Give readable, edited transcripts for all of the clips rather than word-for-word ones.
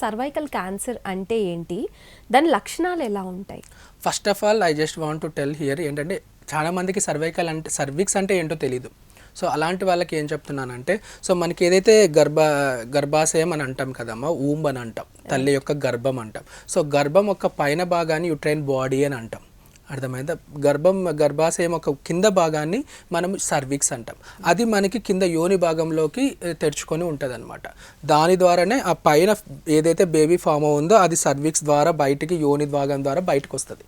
Cervical cancer అంటే ఏంటి, దాని లక్షణాలు ఎలా ఉంటాయి? First of all I just want to tell here ఏంటంటే చాలా మందికి సర్విక్స్ అంటే ఏంటో తెలియదు. సో అలాంటి వాళ్ళకి ఏం చెప్తున్నానంటే, సో మనకి ఏదైతే గర్భాశయం అని అంటాం కదమ్మా, ఊంబ్ అని అంటాం, తల్లి యొక్క గర్భం అంటాం. సో గర్భం యొక్క పైన భాగాన్ని యుట్రైన్ బాడీ అని అంటాం. అర్థమైందా? గర్భాశయం ఒక కింద భాగాన్ని మనం సర్విక్స్ అంటాం. అది మనకి కింద యోని భాగంలోకి తెరుచుకొని ఉంటుంది అనమాట. దాని ద్వారానే ఆ పైన ఏదైతే బేబీ ఫామ్ ఉందో అది సర్విక్స్ ద్వారా బయటికి యోని భాగం ద్వారా బయటకు వస్తుంది.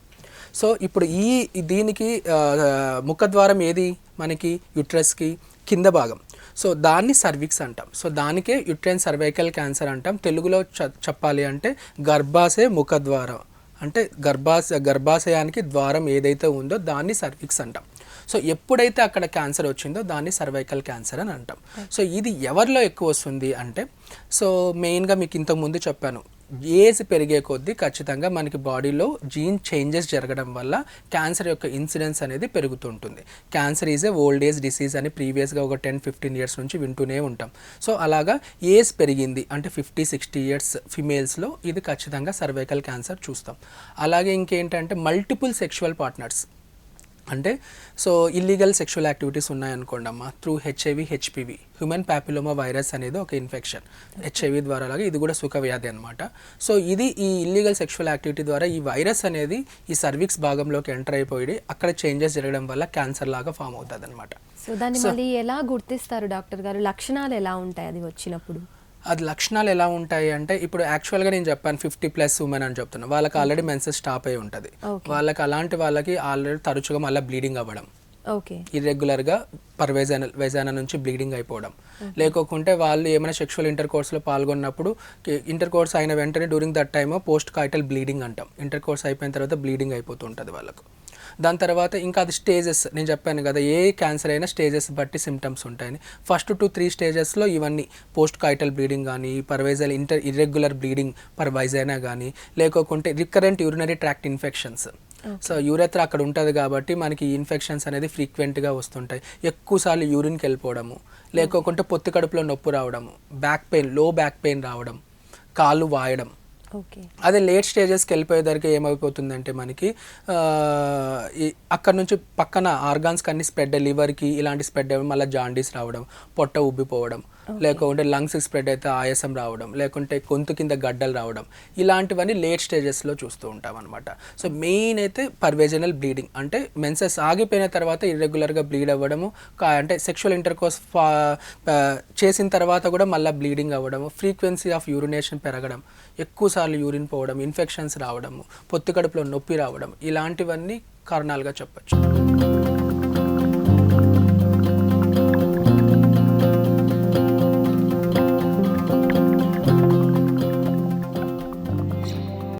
సో ఇప్పుడు దీనికి ముఖద్వారం ఏది మనకి యుట్రస్కి కింద భాగం. సో దాన్ని సర్విక్స్ అంటాం. సో దానికే యుట్రైన్ సర్వైకల్ క్యాన్సర్ అంటాం. తెలుగులో చెప్పాలి అంటే గర్భాశయ ముఖద్వారం, అంటే గర్భాశయానికి ద్వారం ఏదైతే ఉందో దాన్ని సర్విక్స్ అంటాం. సో ఎప్పుడైతే అక్కడ క్యాన్సర్ వచ్చిందో దాన్ని సర్వైకల్ క్యాన్సర్ అని అంటాం. సో ఇది ఎవరిలో ఎక్కువ వస్తుంది అంటే, సో మెయిన్గా మీకు ఇంతకుముందు చెప్పాను, ఏజ్ పెరిగే కొద్దీ ఖచ్చితంగా మనకి బాడీలో జీన్ చేంజెస్ జరగడం వల్ల క్యాన్సర్ యొక్క ఇన్సిడెన్స్ అనేది పెరుగుతుంటుంది. Cancer is a old age disease అని ప్రీవియస్గా ఒక 10-15 ఇయర్స్ నుంచి వింటూనే ఉంటాం. సో అలాగా ఏజ్ పెరిగింది అంటే 50-60 ఇయర్స్ ఫిమేల్స్లో ఇది ఖచ్చితంగా సర్వైకల్ క్యాన్సర్ చూస్తాం. అలాగే ఇంకేంటంటే మల్టిపుల్ సెక్షువల్ పార్ట్నర్స్, అంటే సో ఇల్లీగల్ సెక్షువల్ యాక్టివిటీస్ ఉన్నాయనుకోండి అమ్మా, through HIV HPV, human papilloma virus అనేది ఒక ఇన్ఫెక్షన్. హెచ్ఐవి ద్వారా లాగా ఇది కూడా సుఖ వ్యాధి అనమాట. సో ఇది ఈ ఇల్లీగల్ సెక్షువల్ యాక్టివిటీ ద్వారా ఈ వైరస్ అనేది ఈ సర్విక్స్ భాగంలోకి ఎంటర్ అయిపోయి అక్కడ చేంజెస్ జరగడం వల్ల క్యాన్సర్ లాగా ఫామ్ అవుతుంది అనమాట. సో దాన్ని మళ్ళీ ఎలా గుర్తిస్తారు డాక్టర్ గారు? లక్షణాలు ఎలా ఉంటాయి అది వచ్చినప్పుడు? అది లక్షణాలు ఎలా ఉంటాయి అంటే, ఇప్పుడు యాక్చువల్గా నేను చెప్పాను 50+ ఉమెన్ అని చెప్తున్నా, వాళ్ళకి ఆల్రెడీ మెన్సెస్ స్టాప్ అయి ఉంటుంది. వాళ్ళకి అలాంటి వాళ్ళకి ఆల్రెడీ తరచుగా మళ్ళీ బ్లీడింగ్ అవ్వడం, ఇర్రెగ్యులర్గా వెజానా నుంచి బ్లీడింగ్ అయిపోవడం, లేకోకుంటే వాళ్ళు ఏమైనా సెక్షువల్ ఇంటర్ కోర్స్లో పాల్గొన్నప్పుడు ఇంటర్ కోర్స్ అయిన వెంటనే during that time post coital bleeding అంటాం. ఇంటర్ కోర్స్ అయిపోయిన తర్వాత బ్లీడింగ్ అయిపోతూ ఉంటుంది వాళ్ళకు. దాని తర్వాత ఇంకా అది స్టేజెస్, నేను చెప్పాను కదా ఏ క్యాన్సర్ అయినా స్టేజెస్ బట్టి సిమ్టమ్స్ ఉంటాయని. ఫస్ట్ 2-3 స్టేజెస్లో ఇవన్నీ పోస్ట్ కాయిటల్ బ్లీడింగ్ కానీ, పర్వైజల్ ఇర్రెగ్యులర్ బ్లీడింగ్ పర్వైజైనా కానీ, లేకోకుంటే recurrent urinary tract infections. So urethra అక్కడ ఉంటుంది కాబట్టి మనకి ఈ ఇన్ఫెక్షన్స్ అనేది ఫ్రీక్వెంట్గా వస్తుంటాయి. ఎక్కువసార్లు యూరిన్కి వెళ్ళిపోవడము, లేకోకుంటే పొత్తి కడుపులో నొప్పి రావడము, బ్యాక్ పెయిన్, లో బ్యాక్ పెయిన్ రావడం, కాళ్ళు వాయడం. అదే లేట్ స్టేజెస్కి వెళ్ళిపోయేసరికి ఏమైపోతుందంటే మనకి అక్కడ నుంచి పక్కన ఆర్గాన్స్కి అన్ని స్ప్రెడ్, లివర్కి ఇలాంటి స్ప్రెడ్ అవ్వడం, మళ్ళీ జాండీస్ రావడం, పొట్ట ఉబ్బిపోవడం, లేకుంటే లంగ్స్కి స్ప్రెడ్ అయితే ఆయాసం రావడం, లేకుంటే గొంతు కింద గడ్డలు రావడం, ఇలాంటివన్నీ లేట్ స్టేజెస్లో చూస్తూ ఉంటాం అనమాట. సో మెయిన్ అయితే పర్వేజనల్ బ్లీడింగ్, అంటే మెన్సెస్ ఆగిపోయిన తర్వాత ఇర్రెగ్యులర్గా బ్లీడ్ అవ్వడము, అంటే సెక్షువల్ ఇంటర్ కోర్స్ చేసిన తర్వాత కూడా మళ్ళీ బ్లీడింగ్ అవ్వడము, ఫ్రీక్వెన్సీ ఆఫ్ యూరినేషన్ పెరగడం, ఎక్కువసార్లు యూరిన్ పోవడం, ఇన్ఫెక్షన్స్ రావడము, పొత్తి కడుపులో నొప్పి రావడం, ఇలాంటివన్నీ కారణాలుగా చెప్పచ్చు.